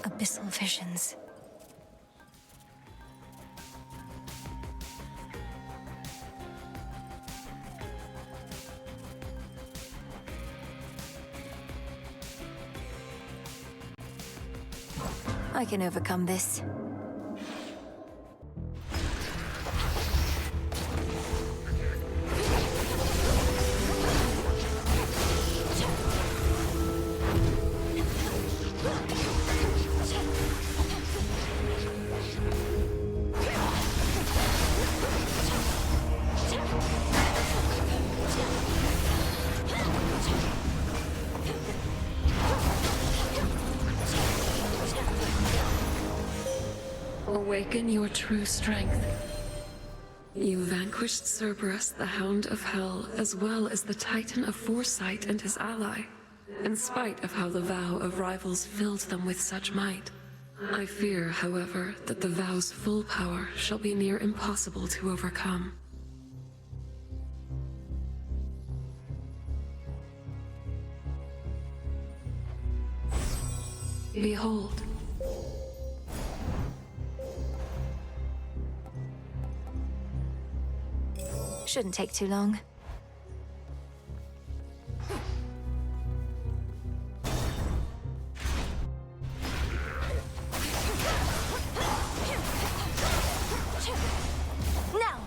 abyssal visions. I can overcome this. Awaken your true strength. You vanquished Cerberus, the Hound of Hell, as well as the Titan of Foresight and his ally, in spite of how the vow of rivals filled them with such might. I fear, however, that the vow's full power shall be near impossible to overcome. Behold. Shouldn't take too long. Now!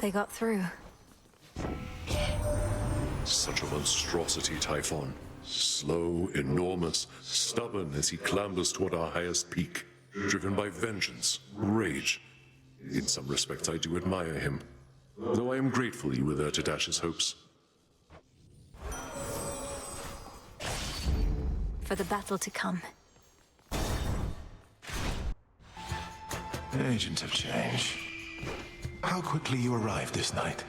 They got through. Such a monstrosity, Typhon. Slow, enormous, stubborn as he clambers toward our highest peak. Driven by vengeance, rage. In some respects, I do admire him. Though I am grateful you were there to dash his hopes. For the battle to come. Agent of change. How quickly you arrived this night.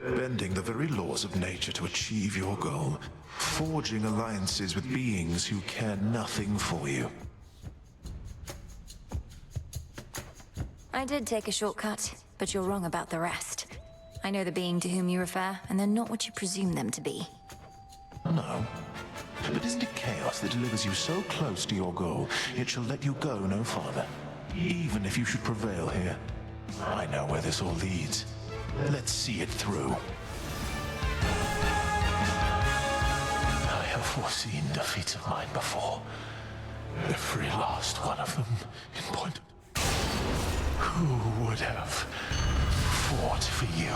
Bending the very laws of nature to achieve your goal. Forging alliances with beings who care nothing for you. I did take a shortcut, but you're wrong about the rest. I know the being to whom you refer, and they're not what you presume them to be. No. But isn't it chaos that delivers you so close to your goal, it shall let you go no farther? Even if you should prevail here. I know where this all leads. Let's see it through. I have foreseen defeats of mine before. Every last one of them in point. Who would have fought for you?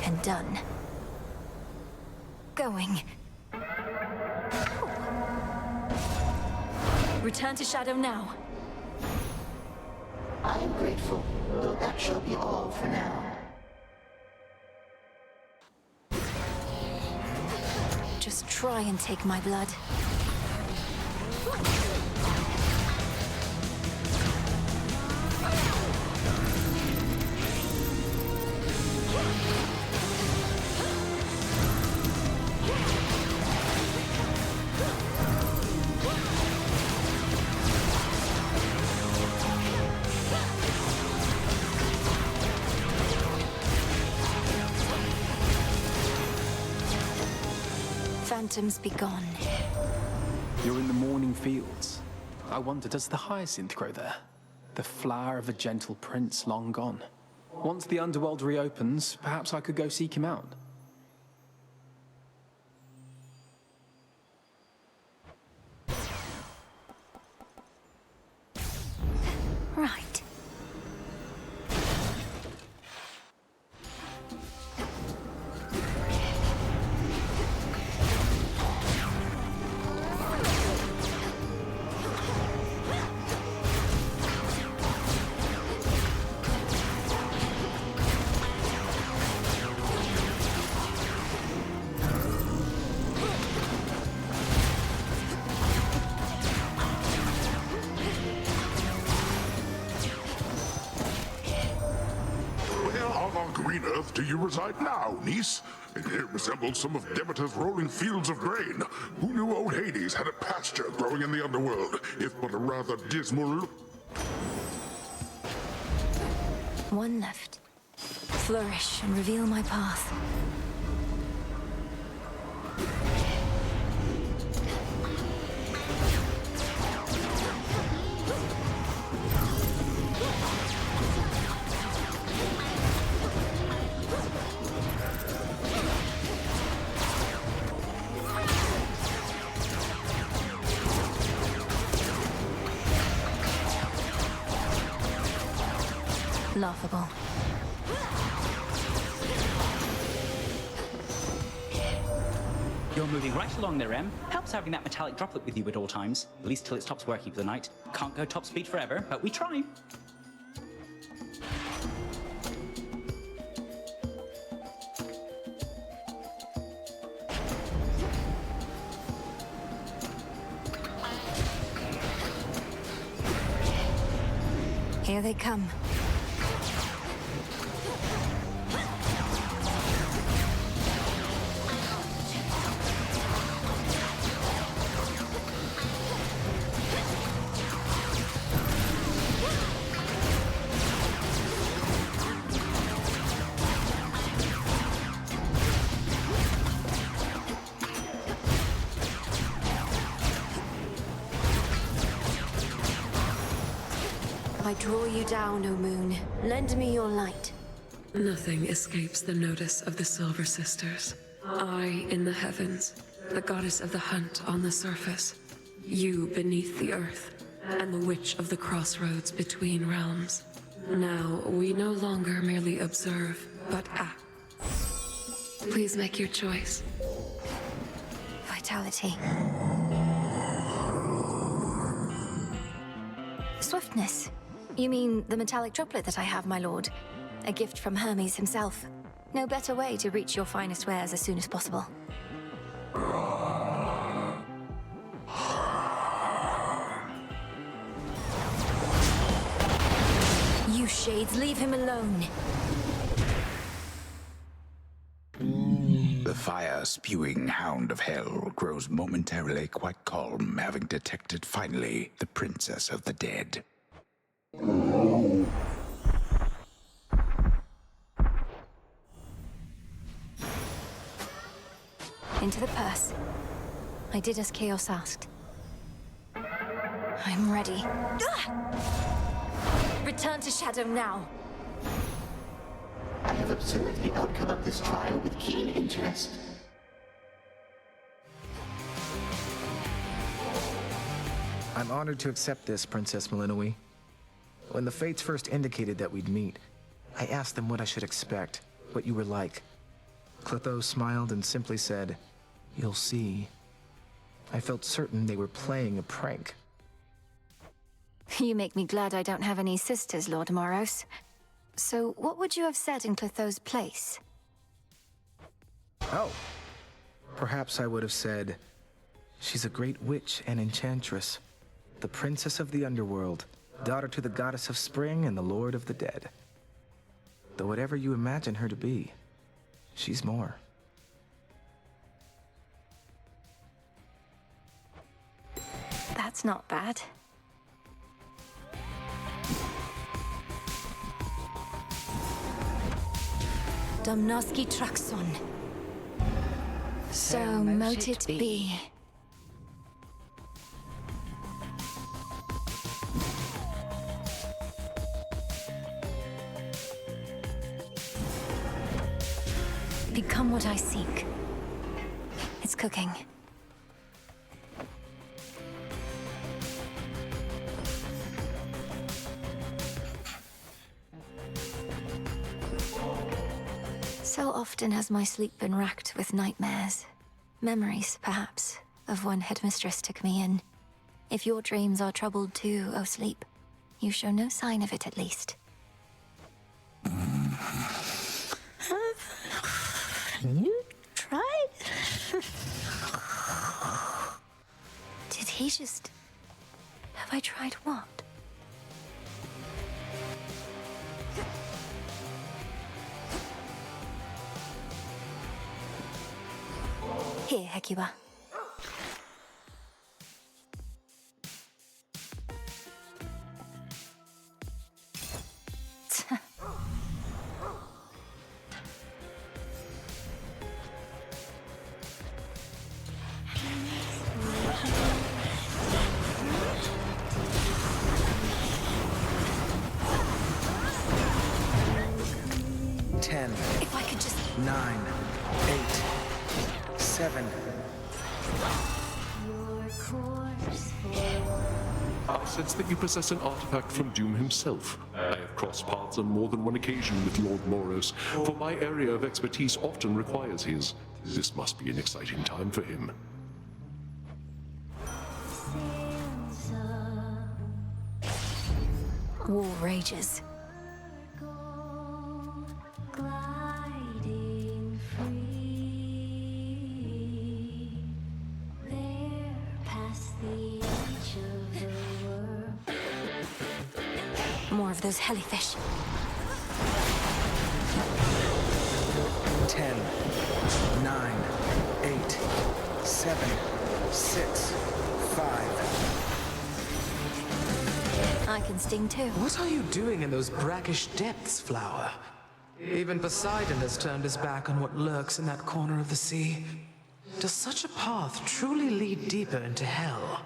And done. Going. Return to Shadow now. I am grateful, though that shall be all for now. Just try and take my blood. Phantoms be gone. You're in the morning fields. I wonder, does the hyacinth grow there? The flower of a gentle prince long gone. Once the underworld reopens, perhaps I could go seek him out. Right. earth do you reside now, niece? It here resembles some of Demeter's rolling fields of grain. Who knew old Hades had a pasture growing in the underworld, if but a rather dismal... One left. Flourish and reveal my path. Laughable. You're moving right along there, Em. Helps having that metallic droplet with you at all times, at least till it stops working for the night. Can't go top speed forever, but we try. Here they come. I draw you down, O moon. Lend me your light. Nothing escapes the notice of the Silver Sisters. I in the heavens, the goddess of the hunt on the surface, you beneath the earth, and the witch of the crossroads between realms. Now we no longer merely observe, but act. Please make your choice. Vitality. Swiftness. You mean the metallic droplet that I have, my lord? A gift from Hermes himself. No better way to reach your finest wares as soon as possible. You shades, leave him alone. The fire-spewing hound of hell grows momentarily quite calm, having detected finally the princess of the dead. Into the purse. I did as Chaos asked. I'm ready. Return to Shadow now. I have observed the outcome of this trial with keen interest. I'm honored to accept this, Princess Melinoe. When the Fates first indicated that we'd meet, I asked them what I should expect, what you were like. Clotho smiled and simply said, "You'll see." I felt certain they were playing a prank. You make me glad I don't have any sisters, Lord Moros. So what would you have said in Clotho's place? Oh. Perhaps I would have said, "She's a great witch and enchantress, the princess of the underworld, daughter to the goddess of spring and the lord of the dead. Though whatever you imagine her to be, she's more." That's not bad. Domnoski Traxon. So mote it be. Become what I seek. It's cooking. So often has my sleep been racked with nightmares. Memories, perhaps, of one headmistress took me in. If your dreams are troubled too, O sleep, you show no sign of it at least. You tried? Did he just... Have I tried what? Here, Hecuba. If I could just... 9, 8, 7. I sense that you possess an artifact from Doom himself. I have crossed paths on more than one occasion with Lord Moros, for my area of expertise often requires his. This must be an exciting time for him. War rages. Gliding free, there past the edge of the world. More of those hellyfish. 10, 9, 8, 7, 6, 5. I can sting too. What are you doing in those brackish depths, Flower? Even Poseidon has turned his back on what lurks in that corner of the sea. Does such a path truly lead deeper into hell?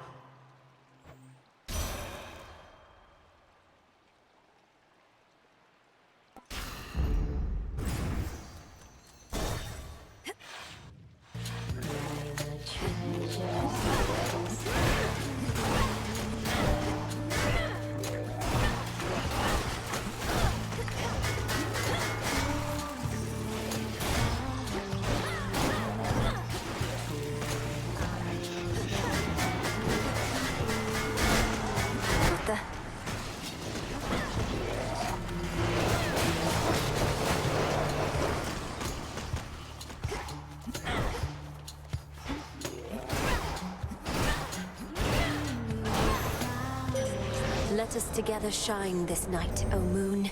Let us together shine this night, O moon.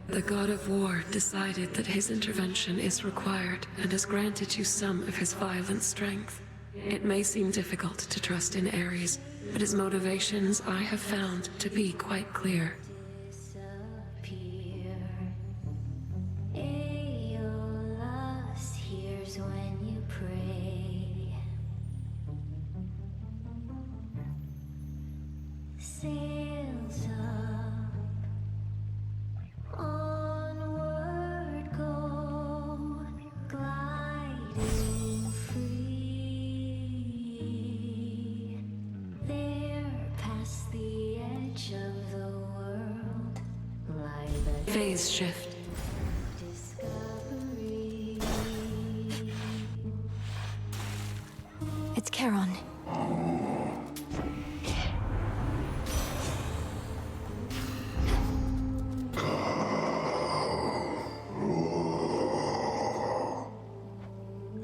The god of war decided that his intervention is required and has granted you some of his violent strength. It may seem difficult to trust in Ares, but his motivations I have found to be quite clear. Aeolus hears when you pray. Sails up, onward go, gliding free. There past the edge of the world, lie the Phase shift. discovery. It's Charon.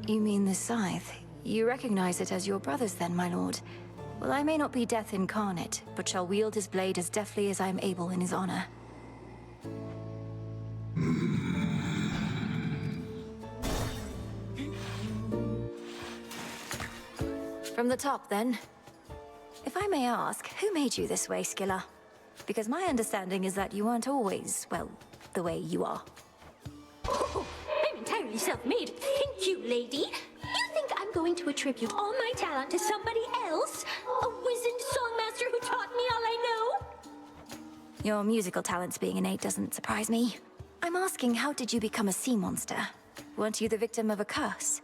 You mean the scythe? You recognize it as your brother's then, my lord? Well, I may not be death incarnate, but shall wield his blade as deftly as I am able in his honor. From the top, then. If I may ask, who made you this way, Skilla? Because my understanding is that you aren't always, well, the way you are. Oh, I'm entirely self-made. Thank you, lady. You think I'm going to attribute all my talent to somebody else? A wizened songmaster who taught me all I know? Your musical talents being innate doesn't surprise me. I'm asking, how did you become a sea monster? Weren't you the victim of a curse?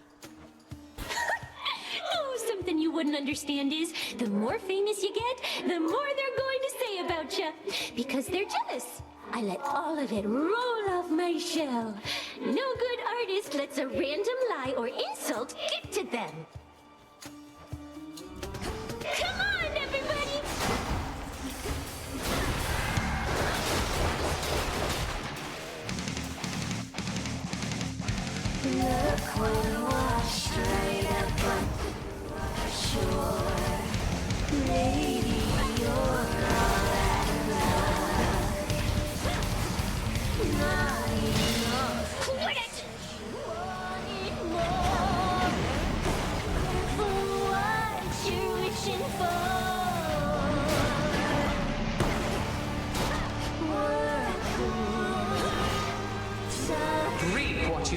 Oh, something you wouldn't understand is, the more famous you get, the more they're going to say about you. Because they're jealous. I let all of it roll off my shell. No good artist lets a random lie or insult get to them. Come on, everybody! Look, we wash straight up on shore. Lady, you're all I've got. Not enough. Quit it! Wanting more.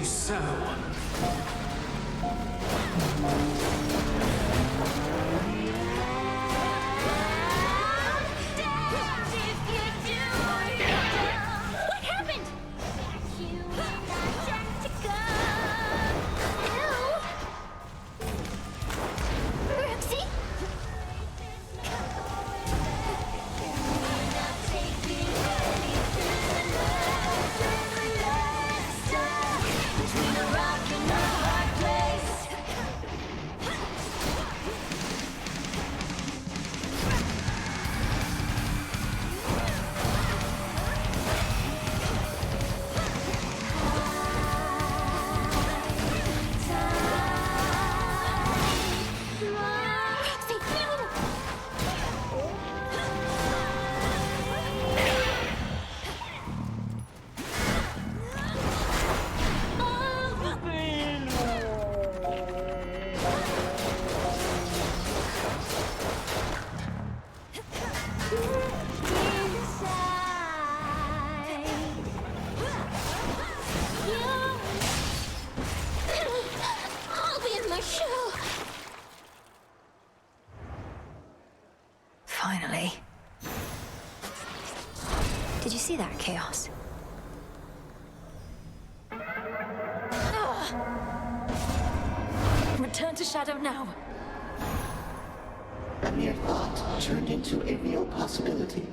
you so. What happened? Roxy? I'll be in my shell. Finally. Did you see that, Chaos? Return to Shadow now. A mere thought turned into a real possibility.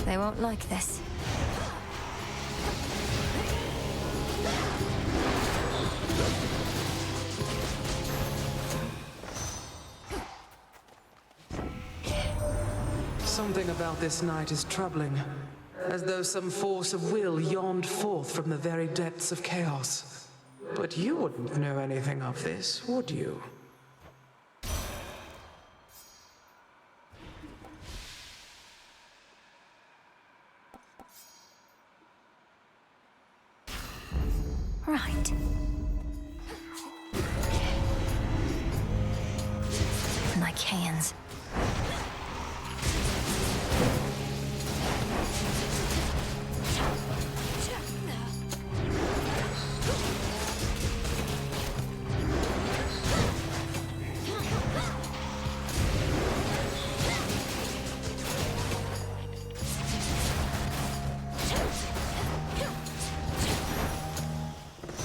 They won't like this. Something about this night is troubling, as though some force of will yawned forth from the very depths of chaos. But you wouldn't know anything of this, would you? Right. Lycaeans.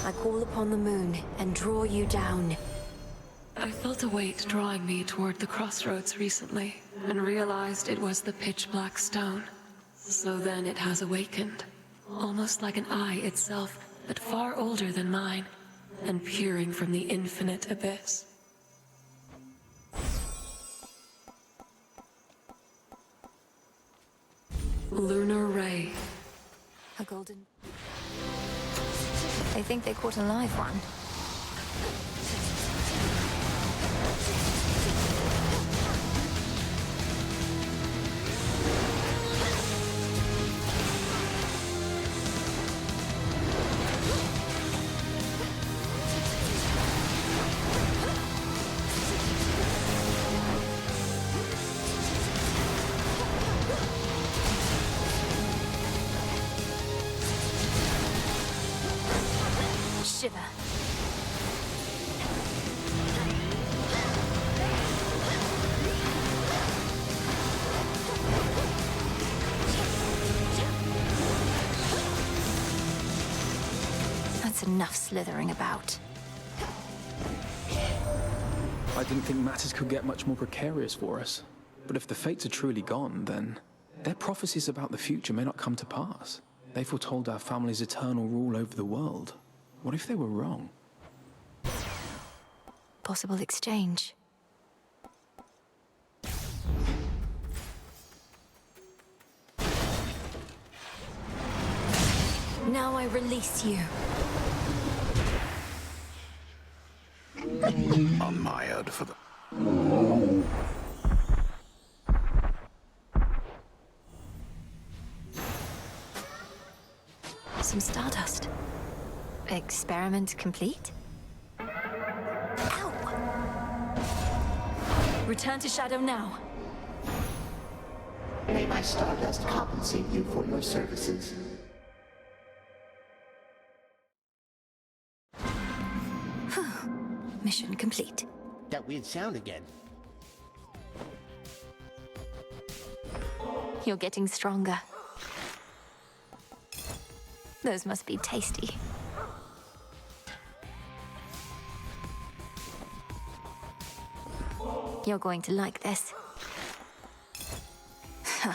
I call upon the moon and draw you down. I felt a weight drawing me toward the crossroads recently, and realized it was the pitch-black stone. So then it has awakened, almost like an eye itself, but far older than mine, and peering from the infinite abyss. Lunar ray. A golden... They think they caught a live one. Shiver. That's enough slithering about. I didn't think matters could get much more precarious for us. But if the fates are truly gone, then their prophecies about the future may not come to pass. They foretold our family's eternal rule over the world. What if they were wrong? Possible exchange. Now I release you. Unmired for the... Some stardust. Experiment complete? Ow! Return to Shadow now. May my stardust compensate you for your services. Mission complete. That weird sound again. You're getting stronger. Those must be tasty. You're going to like this. Huh.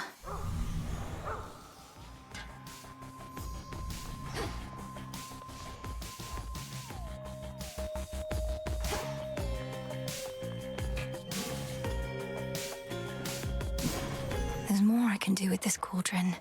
There's more I can do with this cauldron.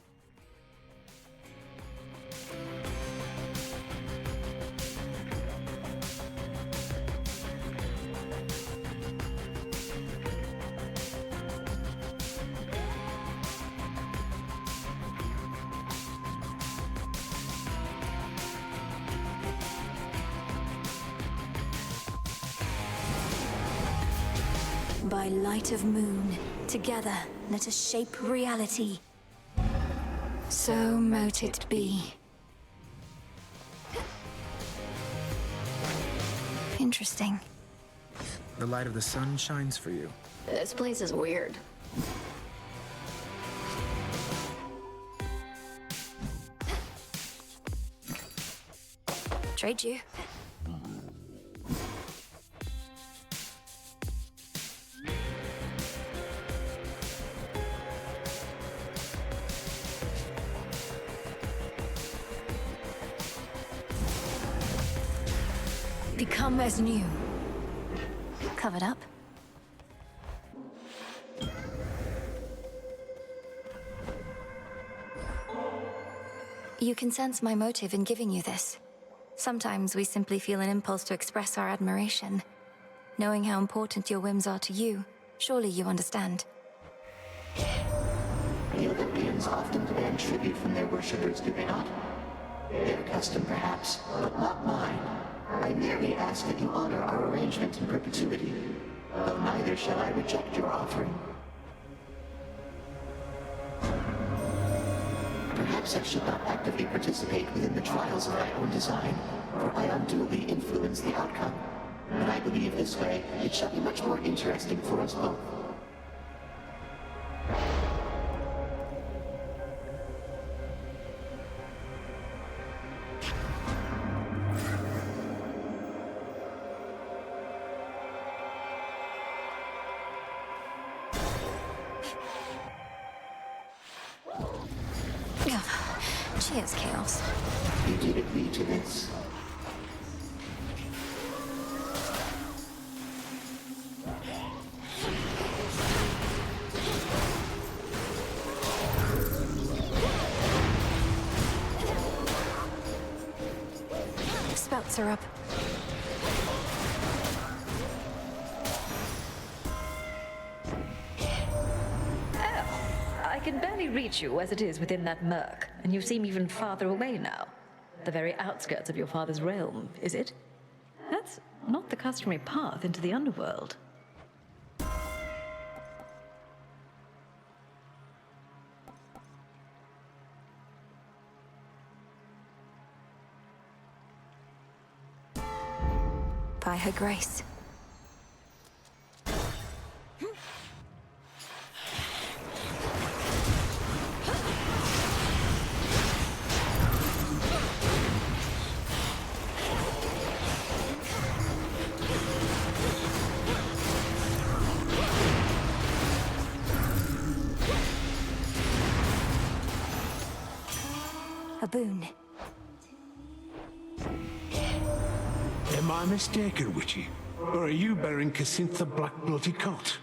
By light of moon, together let us shape reality. So mote it be. Interesting. The light of the sun shines for you. This place is weird. Trade you. Become as new. Covered up. You can sense my motive in giving you this. Sometimes we simply feel an impulse to express our admiration. Knowing how important your whims are to you, surely you understand. The Olympians often demand tribute from their worshippers, do they not? Their custom, perhaps, but not mine. I merely ask that you honor our arrangement in perpetuity, though neither shall I reject your offering. Perhaps I should not actively participate within the trials of my own design, for I unduly influence the outcome. But I believe this way it shall be much more interesting for us both. Cheers, Chaos. You did agree to this. Spouts are up. I can barely reach you as it is within that murk, and you seem even farther away now. The very outskirts of your father's realm, is it? That's not the customary path into the underworld. By her grace. A boon. Am I mistaken, Witchy? Or are you bearing Casintha Black bloody coat?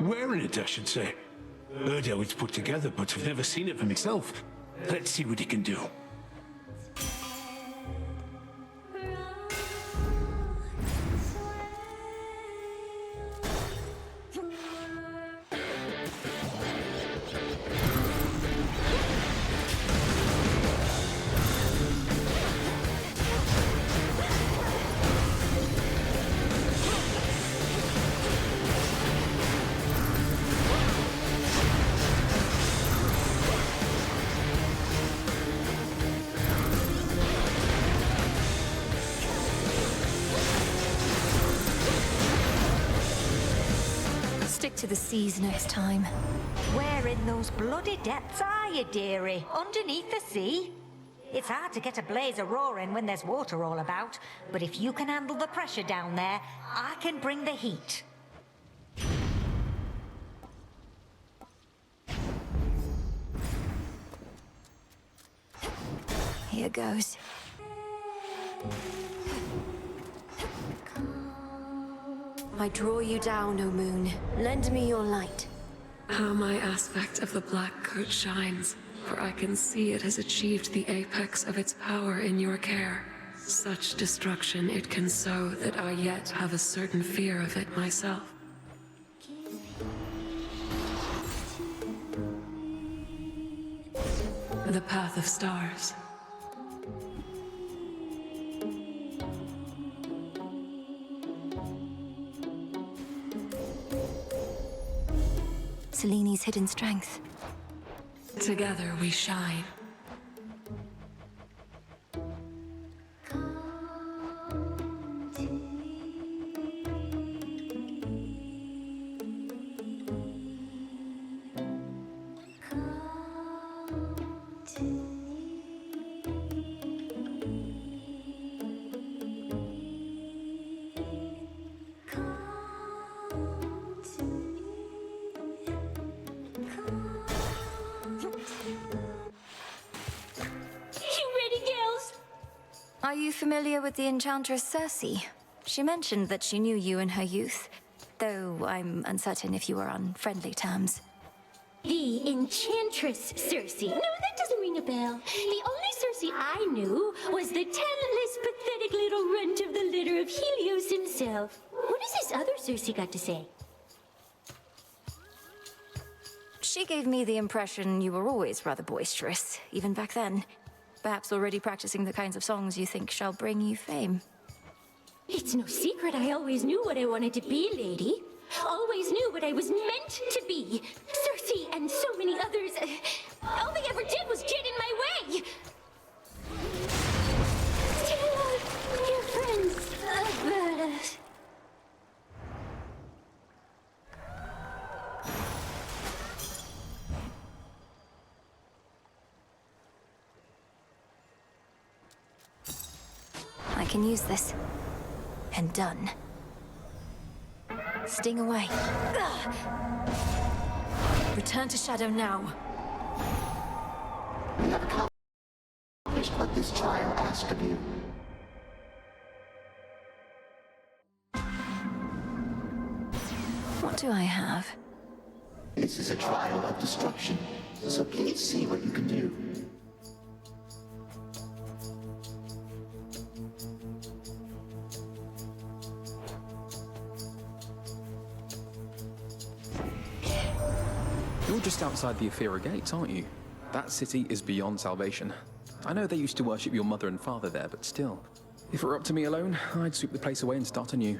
Wearing it, I should say. Heard how it's put together, but I've never seen it for myself. Let's see what he can do. stick to the seas next time. Where in those bloody depths are you, dearie? Underneath the sea? It's hard to get a blaze a-roaring when there's water all about, but if you can handle the pressure down there, I can bring the heat. Here goes. I draw you down, O moon. Lend me your light. How my aspect of the black coat shines, for I can see it has achieved the apex of its power in your care. Such destruction it can sow that I yet have a certain fear of it myself. The path of stars. Seleni's hidden strength. Together we shine. Are you familiar with the enchantress Circe? She mentioned that she knew you in her youth, though I'm uncertain if you were on friendly terms. The enchantress Circe. No, that doesn't ring a bell. The only Circe I knew was the talentless, pathetic little runt of the litter of Helios himself. What has this other Circe got to say? She gave me the impression you were always rather boisterous, even back then. Perhaps already practicing the kinds of songs you think shall bring you fame. It's no secret I always knew what I wanted to be, lady. Always knew what I was meant to be. Circe and so many others. All they ever did was get in my way. Still, dear friends, but... I can use this. And done. Sting away. Ugh. Return to Shadow now. We have accomplished what this trial asked of you. What do I have? This is a trial of destruction, so please see what you can do. You're just outside the Aethera Gates, aren't you? That city is beyond salvation. I know they used to worship your mother and father there, but still. If it were up to me alone, I'd sweep the place away and start anew.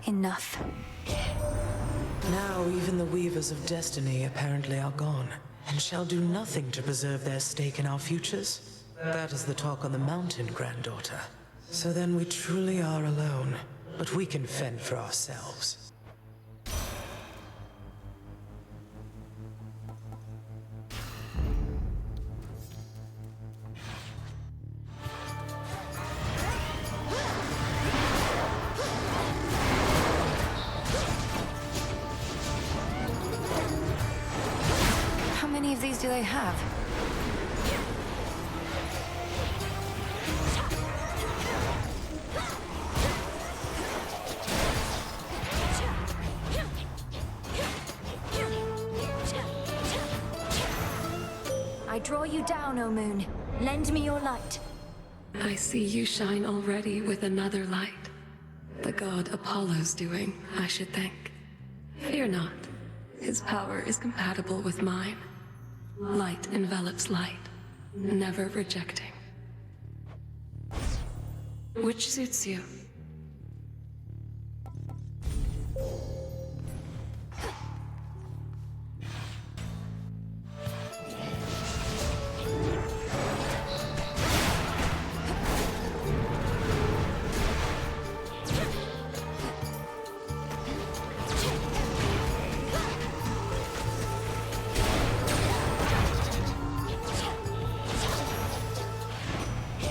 Enough. Now even the Weavers of Destiny apparently are gone, and shall do nothing to preserve their stake in our futures. That is the talk on the mountain, granddaughter. So then we truly are alone, but we can fend for ourselves. they have? I draw you down, O moon. Lend me your light. I see you shine already with another light. The god Apollo's doing, I should think. Fear not. His power is compatible with mine. Light envelops light, never rejecting. Which suits you?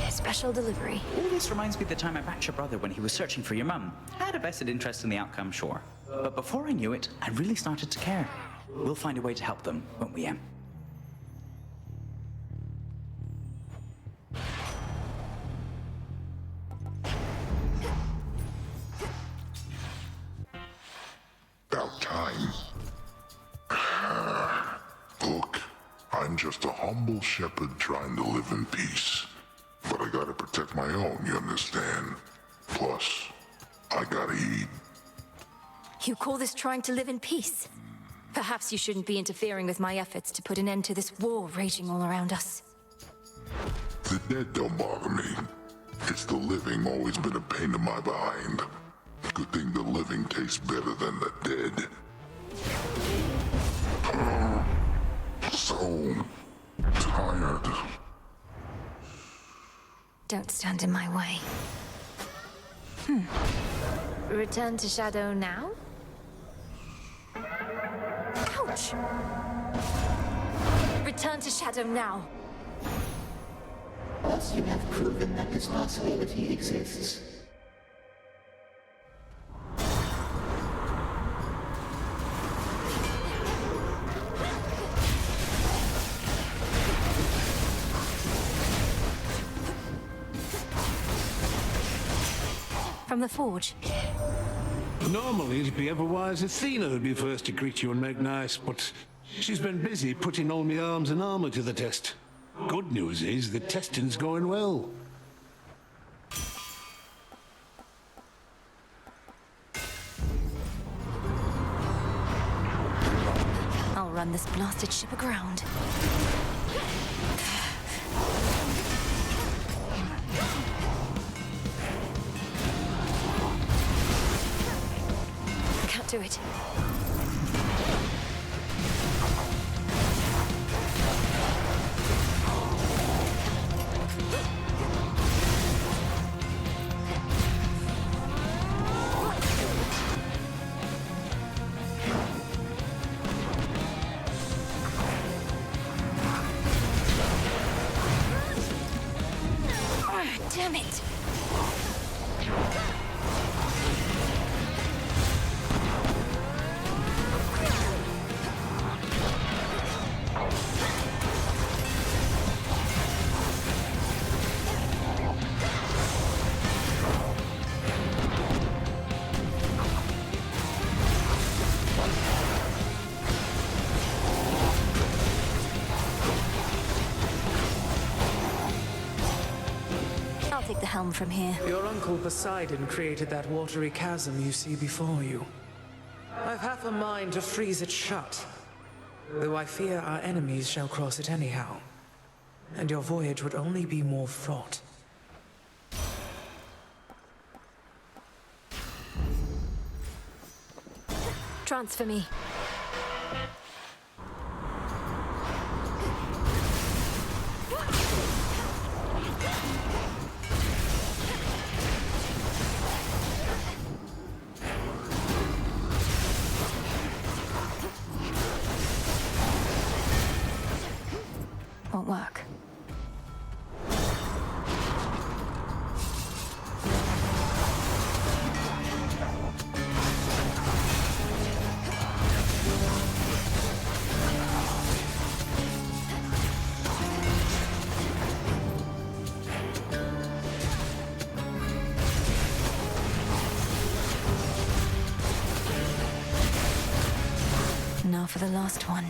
Special delivery. All this reminds me of the time I backed your brother when he was searching for your mum. I had a vested interest in the outcome, sure. But before I knew it, I really started to care. We'll find a way to help them, won't we, Em? About time. Look, I'm just a humble shepherd trying to live in peace. But I gotta protect my own, you understand? Plus, I gotta eat. You call this trying to live in peace? Perhaps you shouldn't be interfering with my efforts to put an end to this war raging all around us. The dead don't bother me. It's the living always been a pain in my behind. Good thing the living tastes better than the dead. So tired. Don't stand in my way. Return to shadow now? Ouch! Return to shadow now. Thus you have proven that this possibility exists. From the forge. Normally it'd be ever-wise Athena who'd be first to greet you and make nice, but she's been busy putting all my arms and armor to the test. Good news is the testing's going well. I'll run this blasted ship aground. Do it. Damn it. Take the helm from here. Your uncle Poseidon created that watery chasm you see before you. I've half a mind to freeze it shut, though I fear our enemies shall cross it anyhow, and your voyage would only be more fraught. Transfer me. Won't work. now for the last one.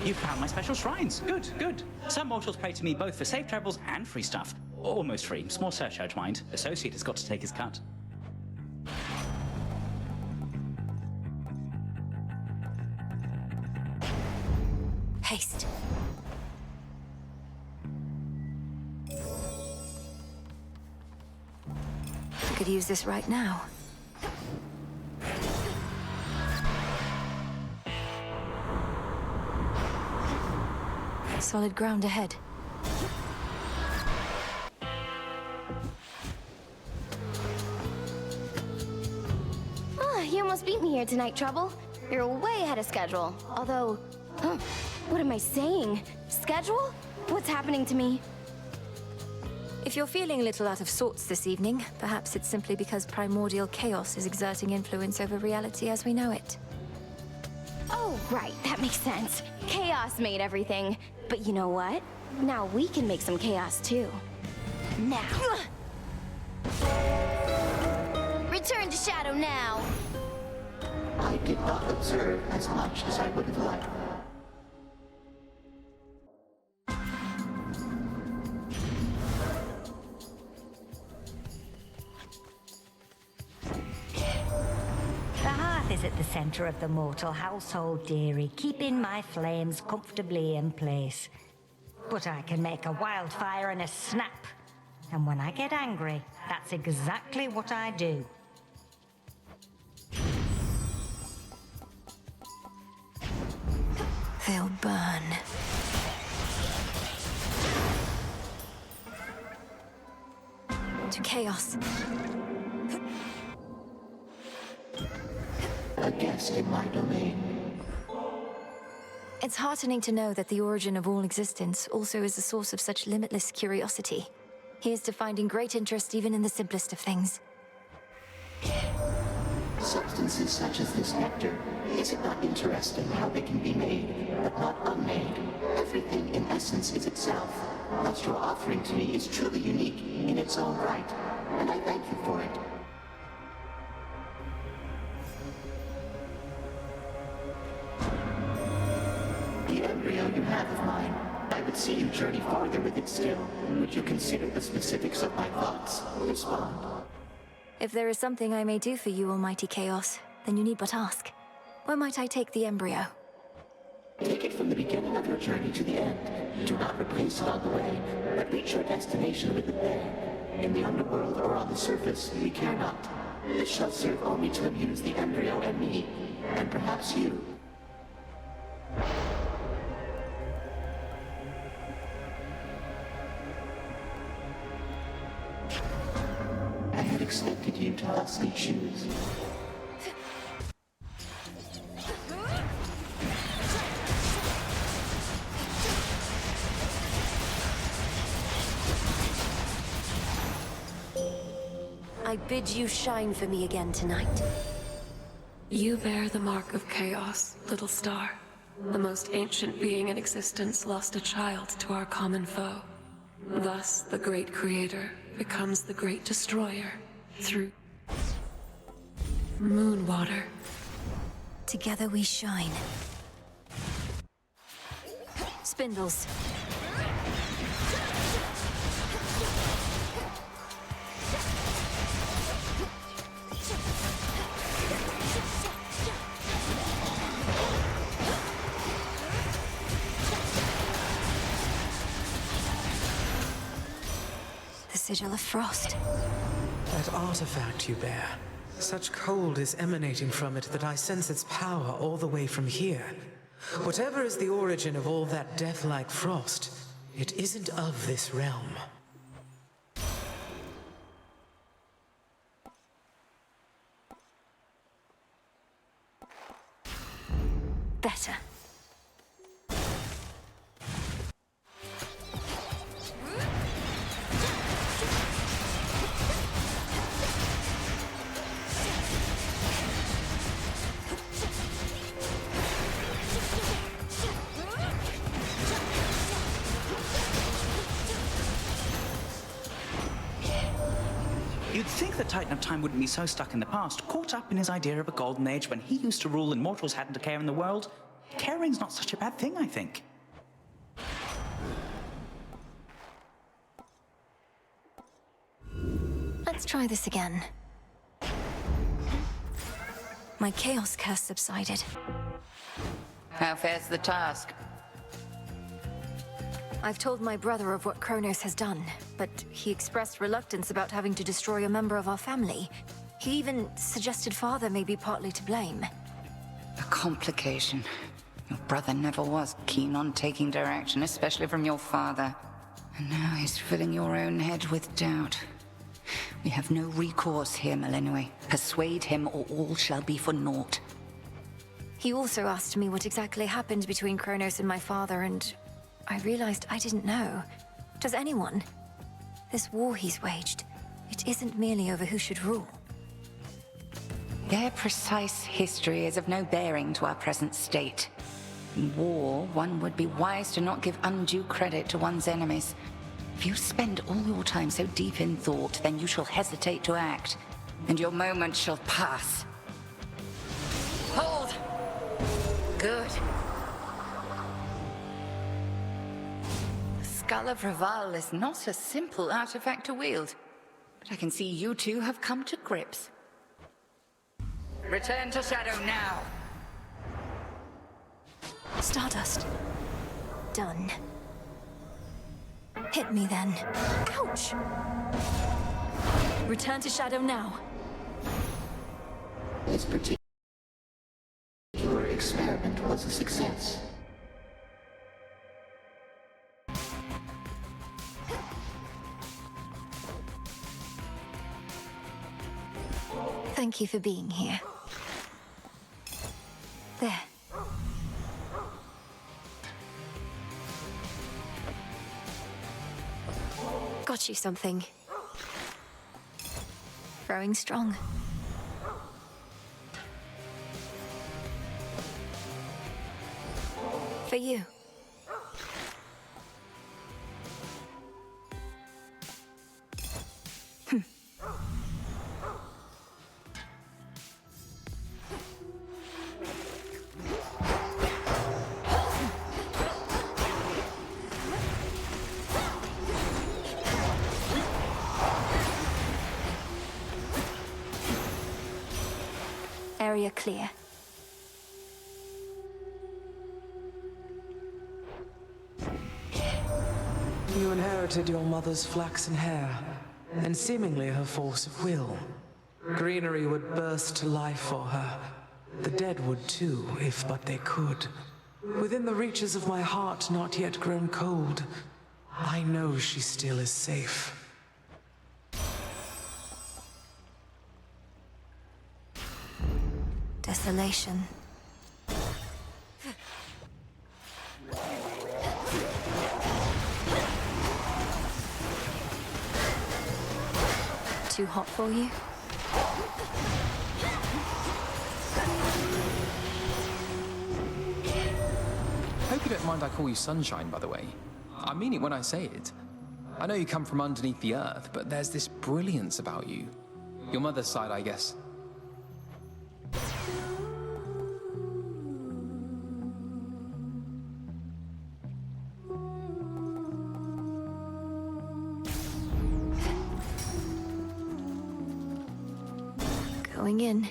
You found my special shrines. Good, good. Some mortals pray to me both for safe travels and free stuff. Almost free. Small surcharge, mind. Associate has got to take his cut. Haste. I could use this right now. Solid ground ahead. Ah, you almost beat me here tonight, Trouble. You're way ahead of schedule. Although, what am I saying? Schedule? What's happening to me? If you're feeling a little out of sorts this evening, perhaps it's simply because primordial chaos is exerting influence over reality as we know it. Oh, right, that makes sense. Chaos made everything. But you know what? Now we can make some chaos too. Now. Return to Shadow now. I did not observe as much as I would have liked. The hearth is at the center of the mortal household, dearie, keeping my flames comfortably in place. But I can make a wildfire in a snap. And when I get angry, that's exactly what I do. They'll burn. To chaos. A guest in my domain. It's heartening to know that the origin of all existence also is a source of such limitless curiosity. Here's to finding great interest even in the simplest of things. Substances such as this nectar, is it not interesting how they can be made, but not unmade? Everything in essence is itself. What you're offering to me is truly unique in its own right, and I thank you for it. The embryo you have of mine, I would see you journey farther with it still. Would you consider the specifics of my thoughts? Respond. If there is something I may do for you, Almighty Chaos, then you need but ask. Where might I take the embryo? Take it from the beginning of your journey to the end. Do not replace it on the way, but reach your destination with it there. In the underworld or on the surface, we care not. This shall serve only to amuse the embryo and me, and perhaps you. I had expected you to thusly choose. I bid you shine for me again tonight. You bear the mark of chaos, little star. The most ancient being in existence lost a child to our common foe. Thus, the great creator becomes the great destroyer through Moonwater. Together we shine. Spindles. The sigil of frost. That artifact you bear. Such cold is emanating from it that I sense its power all the way from here. Whatever is the origin of all that death-like frost, it isn't of this realm. Better. You'd think the Titan of Time wouldn't be so stuck in the past, caught up in his idea of a golden age when he used to rule and mortals hadn't a care in the world. Caring's not such a bad thing, I think. Let's try this again. My chaos curse subsided. How fares the task? I've told my brother of what Kronos has done, but he expressed reluctance about having to destroy a member of our family. He even suggested father may be partly to blame. A complication. Your brother never was keen on taking direction, especially from your father. And now he's filling your own head with doubt. We have no recourse here, Melinoe. Persuade him or all shall be for naught. He also asked me what exactly happened between Kronos and my father, and I realized I didn't know. Does anyone? This war he's waged, it isn't merely over who should rule. Their precise history is of no bearing to our present state. In war, one would be wise to not give undue credit to one's enemies. If you spend all your time so deep in thought, then you shall hesitate to act, and your moment shall pass. Hold! Good. The Skull of Raval is not a simple artifact to wield, but I can see you two have come to grips. Return to Shadow now. Stardust. Done. Hit me then. Ouch! Return to Shadow now. This particular experiment was a success. Thank you for being here. There. Got you something. Growing strong. For you. Area clear. You inherited your mother's flaxen hair, and seemingly her force of will. Greenery would burst to life for her. The dead would too, if but they could. Within the reaches of my heart not yet grown cold, I know she still is safe. Desolation. Too hot for you? Hope you don't mind I call you Sunshine, by the way. I mean it when I say it. I know you come from underneath the earth, but there's this brilliance about you. Your mother's side, I guess. Going in.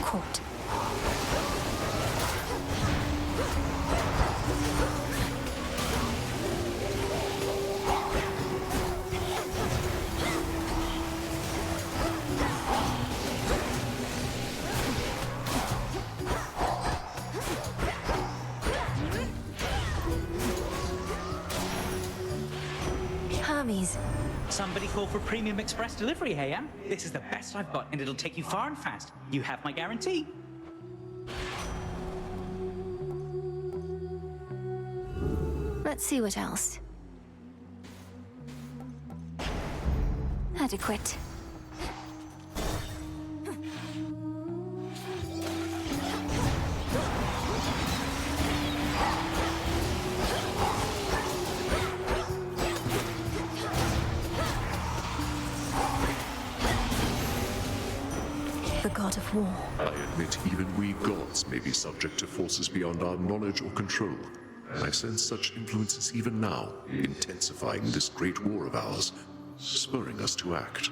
Caught. Somebody call for premium express delivery, hey, Em? This is the best I've got, and it'll take you far and fast. You have my guarantee. Let's see what else. Adequate. of war. I admit even we gods may be subject to forces beyond our knowledge or control. I sense such influences even now, intensifying this great war of ours, spurring us to act.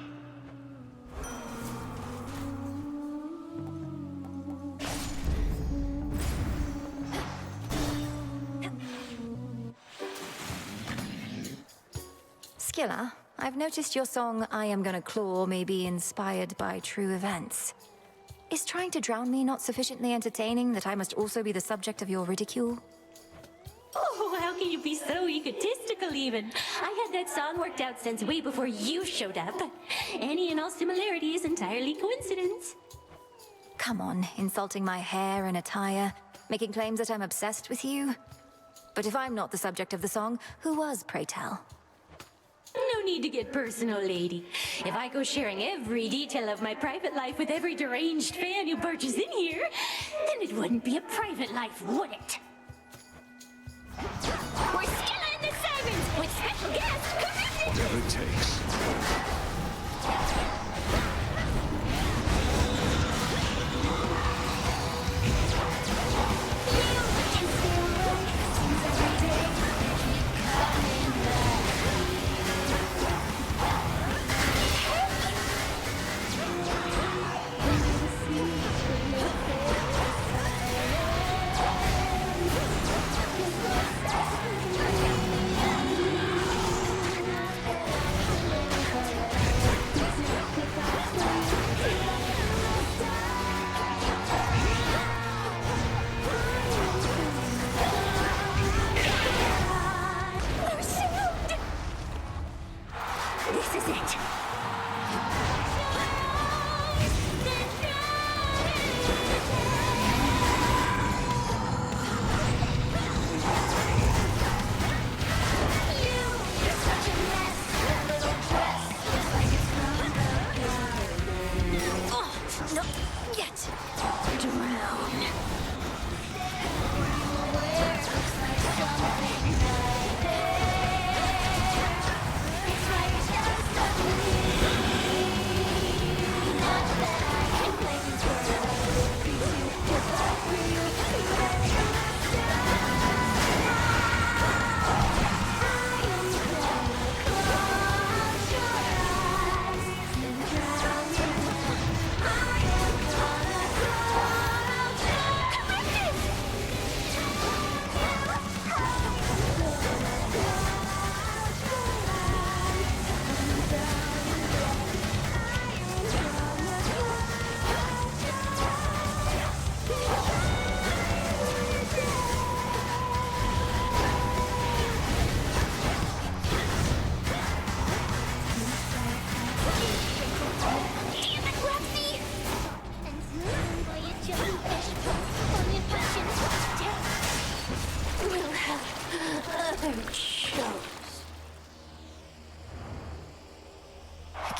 Skilla, I've noticed your song I Am Gonna Claw may be inspired by true events. Is trying to drown me not sufficiently entertaining that I must also be the subject of your ridicule? Oh, how can you be so egotistical even? I had that song worked out since way before you showed up. Any and all similarity is entirely coincidence. Come on, insulting my hair and attire, making claims that I'm obsessed with you. But if I'm not the subject of the song, who was, pray tell? No need to get personal, lady. If I go sharing every detail of my private life with every deranged fan who barges in here, then it wouldn't be a private life, would it? We're Skilla and the Sirens with special guest, Konkretnie! Whatever it takes.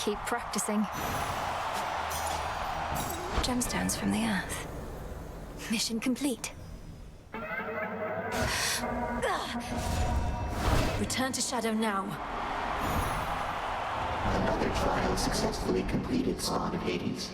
Keep practicing. Gemstones from the earth. Mission complete. Return to Shadow now. Another trial successfully completed, Spawn of Hades.